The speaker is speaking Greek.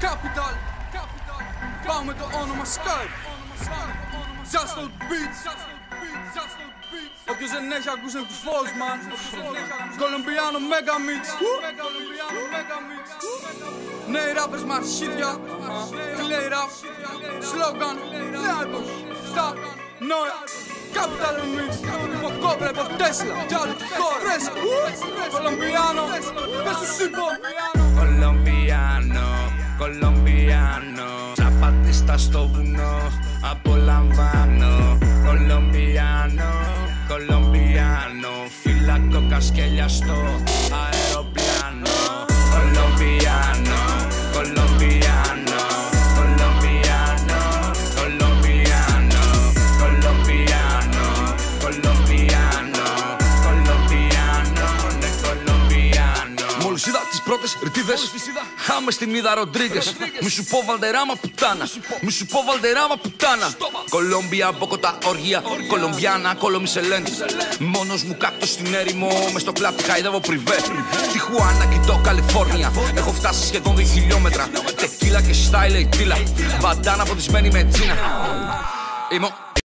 Capital. Πάω με το όνομα Skype. Just on beats. Όποιος δεν έχει ακούσει τους φως, man. Κολομπιάνο Mega Mix. Νέοι rappers με αρχίδια. Clay rap. Slogan. Λάρκος. Φτά. Νόε. Capital Mix. Από κόμπρε, από Tesla. Τζάλι. Φρέσκα. Κολομπιάνο. Πες τους είπω. Κολομπιάνο, τσαπατίστα στο βουνό, απολαμβάνω. Κολομπιάνο, φύλακο κασκέλια στο αεροπλάνο. Κολομπιάνο, μόλις είδα τις πρώτες ρητίδες, χάμε στη Μίδα Ροντρίγκες. Μη σου πω Βαλτεράμα πουτάνα, μη σου πω Βαλτεράμα πουτάνα. Κολόμπια, Μποκοτά, οργία, Κολομπιάνα, Κολομισελέντη. Μόνος μου κάκτο στην έρημο, μες στο κλαπ χαϊδεύω πριβέ. Τιχουάνα, Κιτό, Καλιφόρνια, έχω φτάσει σχεδόν 2 χιλιόμετρα. Τεκίλα και στάιλε η τίλα, βαντάνα ποτισμένη με τζίνα. Είμαι